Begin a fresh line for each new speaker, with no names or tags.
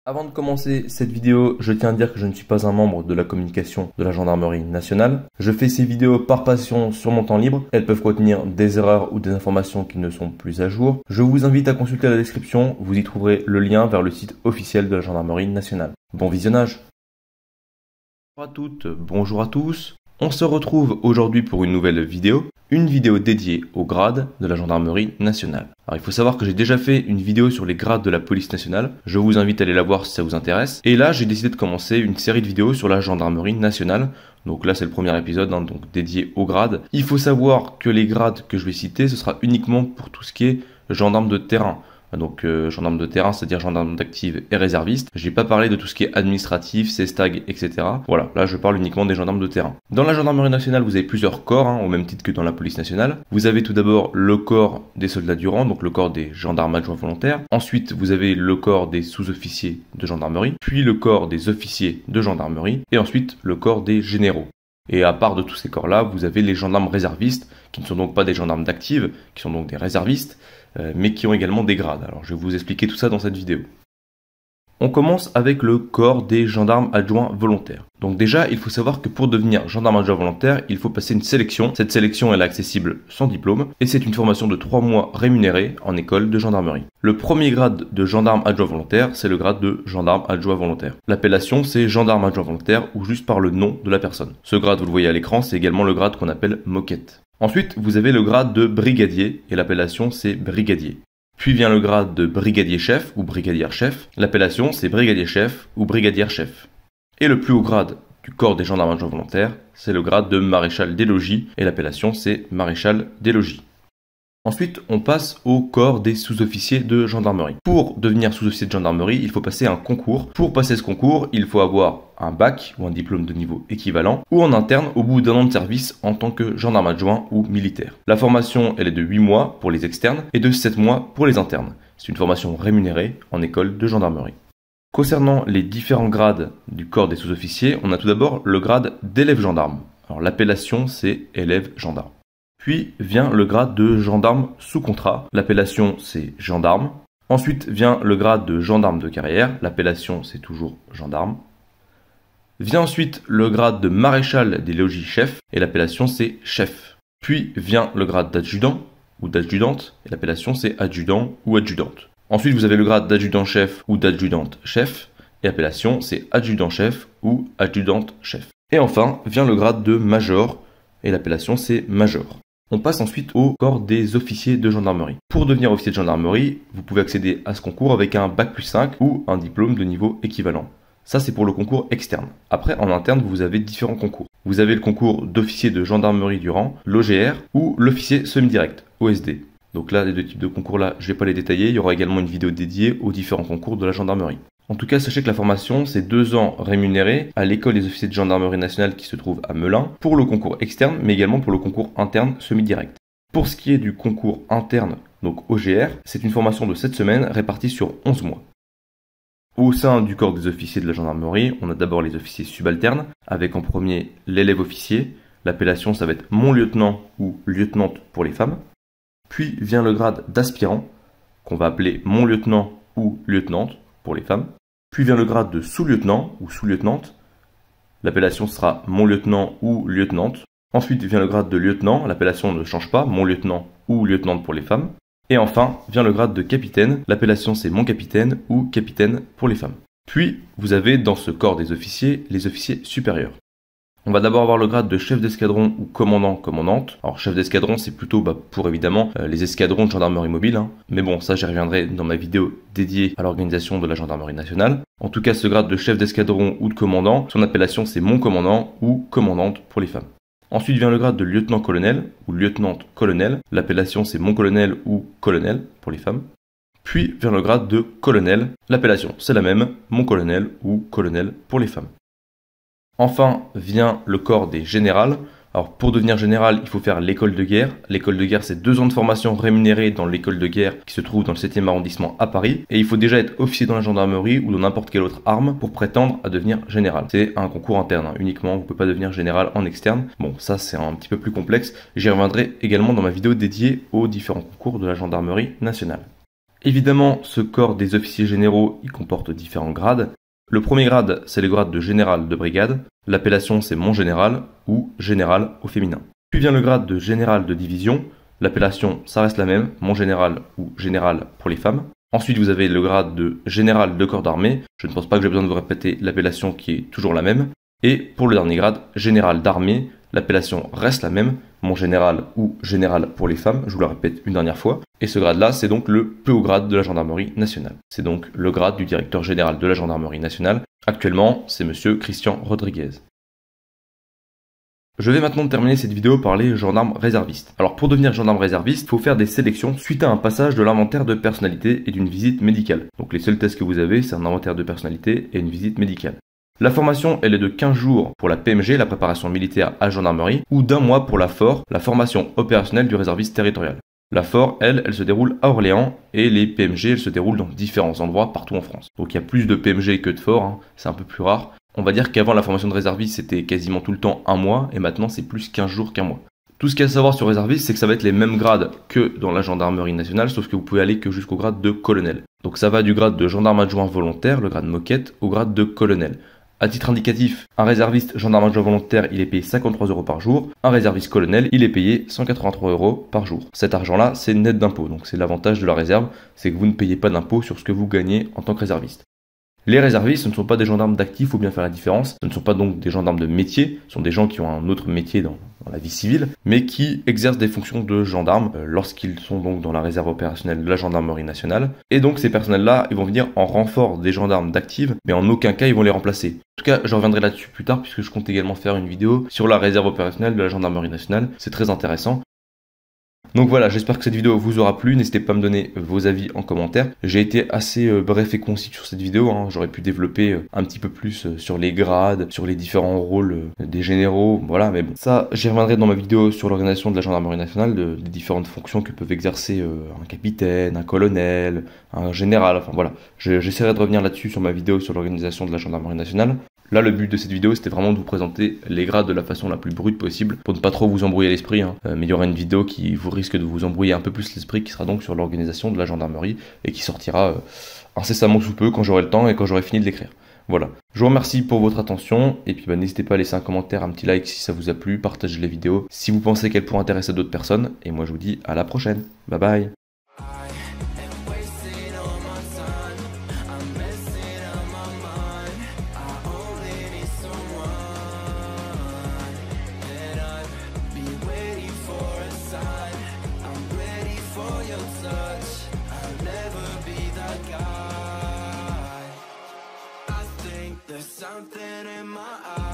Avant de commencer cette vidéo, je tiens à dire que je ne suis pas un membre de la communication de la gendarmerie nationale. Je fais ces vidéos par passion sur mon temps libre. Elles peuvent contenir des erreurs ou des informations qui ne sont plus à jour. Je vous invite à consulter la description, vous y trouverez le lien vers le site officiel de la gendarmerie nationale. Bon visionnage! Bonjour à toutes, bonjour à tous. On se retrouve aujourd'hui pour une nouvelle vidéo. Une vidéo dédiée aux grades de la gendarmerie nationale. Alors il faut savoir que j'ai déjà fait une vidéo sur les grades de la police nationale, je vous invite à aller la voir si ça vous intéresse. Et là j'ai décidé de commencer une série de vidéos sur la gendarmerie nationale. Donc là c'est le premier épisode donc dédié aux grades. Il faut savoir que les grades que je vais citer, ce sera uniquement pour tout ce qui est gendarme de terrain. Donc gendarme de terrain, c'est-à-dire gendarme d'active et réserviste. J'ai pas parlé de tout ce qui est administratif, CESTAG, etc. Voilà, là je parle uniquement des gendarmes de terrain. Dans la gendarmerie nationale, vous avez plusieurs corps, au même titre que dans la police nationale. Vous avez tout d'abord le corps des soldats du rang, donc le corps des gendarmes adjoints volontaires. Ensuite, vous avez le corps des sous-officiers de gendarmerie, puis le corps des officiers de gendarmerie, et ensuite le corps des généraux. Et à part de tous ces corps-là, vous avez les gendarmes réservistes, qui ne sont donc pas des gendarmes d'active, qui sont donc des réservistes, mais qui ont également des grades. Alors je vais vous expliquer tout ça dans cette vidéo. On commence avec le corps des gendarmes adjoints volontaires. Donc déjà, il faut savoir que pour devenir gendarme adjoint volontaire, il faut passer une sélection. Cette sélection elle est accessible sans diplôme, et c'est une formation de 3 mois rémunérée en école de gendarmerie. Le premier grade de gendarme adjoint volontaire, c'est le grade de gendarme adjoint volontaire. L'appellation, c'est gendarme adjoint volontaire, ou juste par le nom de la personne. Ce grade, vous le voyez à l'écran, c'est également le grade qu'on appelle moquette. Ensuite, vous avez le grade de brigadier, et l'appellation c'est brigadier. Puis vient le grade de brigadier-chef ou brigadière-chef. L'appellation c'est brigadier-chef ou brigadière-chef. Et le plus haut grade du corps des gendarmes adjoints volontaires, c'est le grade de maréchal des logis, et l'appellation c'est maréchal des logis. Ensuite, on passe au corps des sous-officiers de gendarmerie. Pour devenir sous-officier de gendarmerie, il faut passer un concours. Pour passer ce concours, il faut avoir un bac ou un diplôme de niveau équivalent, ou en interne au bout d'un an de service en tant que gendarme adjoint ou militaire. La formation, elle est de 8 mois pour les externes et de 7 mois pour les internes. C'est une formation rémunérée en école de gendarmerie. Concernant les différents grades du corps des sous-officiers, on a tout d'abord le grade d'élève gendarme. Alors l'appellation, c'est élève gendarme. Puis vient le grade de gendarme sous contrat, l'appellation c'est gendarme. Ensuite vient le grade de gendarme de carrière, l'appellation c'est toujours gendarme. Vient ensuite le grade de maréchal des logis chef, et l'appellation c'est chef. Puis vient le grade d'adjudant ou d'adjudante, et l'appellation c'est adjudant ou adjudante. Ensuite vous avez le grade d'adjudant-chef ou d'adjudante-chef, et l'appellation c'est adjudant-chef ou adjudante-chef. Et enfin vient le grade de major, et l'appellation c'est major. On passe ensuite au corps des officiers de gendarmerie. Pour devenir officier de gendarmerie, vous pouvez accéder à ce concours avec un bac plus 5 ou un diplôme de niveau équivalent. Ça c'est pour le concours externe. Après en interne vous avez différents concours. Vous avez le concours d'officier de gendarmerie du rang, l'OGR ou l'officier semi-direct, OSD. Donc là les deux types de concours là je ne vais pas les détailler, il y aura également une vidéo dédiée aux différents concours de la gendarmerie. En tout cas, sachez que la formation, c'est 2 ans rémunérés à l'école des officiers de gendarmerie nationale qui se trouve à Melun pour le concours externe, mais également pour le concours interne semi-direct. Pour ce qui est du concours interne, donc OGR, c'est une formation de 7 semaines répartie sur 11 mois. Au sein du corps des officiers de la gendarmerie, on a d'abord les officiers subalternes, avec en premier l'élève officier. L'appellation, ça va être mon lieutenant ou lieutenante pour les femmes. Puis vient le grade d'aspirant, qu'on va appeler mon lieutenant ou lieutenante pour les femmes. Puis vient le grade de sous-lieutenant ou sous-lieutenante. L'appellation sera mon lieutenant ou lieutenante. Ensuite vient le grade de lieutenant, l'appellation ne change pas, mon lieutenant ou lieutenante pour les femmes. Et enfin vient le grade de capitaine, l'appellation c'est mon capitaine ou capitaine pour les femmes. Puis vous avez dans ce corps des officiers, les officiers supérieurs. On va d'abord avoir le grade de chef d'escadron ou commandant-commandante. Alors chef d'escadron c'est plutôt pour évidemment les escadrons de gendarmerie mobile. Mais bon ça j'y reviendrai dans ma vidéo dédiée à l'organisation de la gendarmerie nationale. En tout cas ce grade de chef d'escadron ou de commandant, son appellation c'est mon commandant ou commandante pour les femmes. Ensuite vient le grade de lieutenant-colonel ou lieutenante-colonel. L'appellation c'est mon colonel ou colonel pour les femmes. Puis vient le grade de colonel. L'appellation c'est la même, mon colonel ou colonel pour les femmes. Enfin vient le corps des générales. Alors pour devenir général, il faut faire l'école de guerre. L'école de guerre, c'est 2 ans de formation rémunérée dans l'école de guerre qui se trouve dans le 7e arrondissement à Paris. Et il faut déjà être officier dans la gendarmerie ou dans n'importe quelle autre arme pour prétendre à devenir général. C'est un concours interne uniquement, vous ne pouvez pas devenir général en externe. Bon, ça c'est un petit peu plus complexe. J'y reviendrai également dans ma vidéo dédiée aux différents concours de la gendarmerie nationale. Évidemment, ce corps des officiers généraux, il comporte différents grades. Le premier grade, c'est le grade de général de brigade. L'appellation, c'est mon général ou général au féminin. Puis vient le grade de général de division. L'appellation, ça reste la même, mon général ou général pour les femmes. Ensuite, vous avez le grade de général de corps d'armée. Je ne pense pas que j'ai besoin de vous répéter l'appellation qui est toujours la même. Et pour le dernier grade, général d'armée, l'appellation reste la même, mon général ou général pour les femmes, je vous la répète une dernière fois. Et ce grade-là, c'est donc le plus haut grade de la gendarmerie nationale. C'est donc le grade du directeur général de la gendarmerie nationale. Actuellement, c'est monsieur Christian Rodriguez. Je vais maintenant terminer cette vidéo par les gendarmes réservistes. Alors pour devenir gendarme réserviste, il faut faire des sélections suite à un passage de l'inventaire de personnalité et d'une visite médicale. Donc les seuls tests que vous avez, c'est un inventaire de personnalité et une visite médicale. La formation, elle est de 15 jours pour la PMG, la préparation militaire à gendarmerie, ou d'un mois pour la FOR, la formation opérationnelle du réserviste territorial. La FOR, elle se déroule à Orléans, et les PMG, elles se déroulent dans différents endroits partout en France. Donc il y a plus de PMG que de FOR, hein, c'est un peu plus rare. On va dire qu'avant la formation de réserviste, c'était quasiment tout le temps un mois, et maintenant c'est plus 15 jours qu'un mois. Tout ce qu'il y a à savoir sur réserviste, c'est que ça va être les mêmes grades que dans la gendarmerie nationale, sauf que vous pouvez aller que jusqu'au grade de colonel. Donc ça va du grade de gendarme adjoint volontaire, le grade moquette, au grade de colonel. À titre indicatif, un réserviste gendarme adjoint volontaire, il est payé 53 € par jour. Un réserviste colonel, il est payé 183 € par jour. Cet argent-là, c'est net d'impôt. Donc c'est l'avantage de la réserve, c'est que vous ne payez pas d'impôt sur ce que vous gagnez en tant que réserviste. Les réservistes, ce ne sont pas des gendarmes d'actifs, il faut bien faire la différence. Ce ne sont pas donc des gendarmes de métier, ce sont des gens qui ont un autre métier dans la vie civile, mais qui exercent des fonctions de gendarmes lorsqu'ils sont donc dans la réserve opérationnelle de la gendarmerie nationale. Et donc ces personnels-là, ils vont venir en renfort des gendarmes d'actifs, mais en aucun cas ils vont les remplacer. En tout cas, je reviendrai là-dessus plus tard puisque je compte également faire une vidéo sur la réserve opérationnelle de la gendarmerie nationale. C'est très intéressant. Donc voilà, j'espère que cette vidéo vous aura plu, n'hésitez pas à me donner vos avis en commentaire. J'ai été assez bref et concis sur cette vidéo, hein. J'aurais pu développer un petit peu plus sur les grades, sur les différents rôles des généraux, voilà, mais bon. Ça, j'y reviendrai dans ma vidéo sur l'organisation de la gendarmerie nationale, des différentes fonctions que peuvent exercer un capitaine, un colonel, un général, enfin voilà. J'essaierai de revenir là-dessus sur ma vidéo sur l'organisation de la gendarmerie nationale. Là, le but de cette vidéo, c'était vraiment de vous présenter les grades de la façon la plus brute possible, pour ne pas trop vous embrouiller l'esprit, hein. Mais il y aura une vidéo qui vous risque de vous embrouiller un peu plus l'esprit, qui sera donc sur l'organisation de la gendarmerie, et qui sortira incessamment sous peu, quand j'aurai le temps et quand j'aurai fini de l'écrire. Voilà. Je vous remercie pour votre attention, et puis n'hésitez pas à laisser un commentaire, un petit like si ça vous a plu, partagez les vidéos si vous pensez qu'elles pourraient intéresser d'autres personnes, et moi je vous dis à la prochaine. Bye bye.
There's something in my eyes.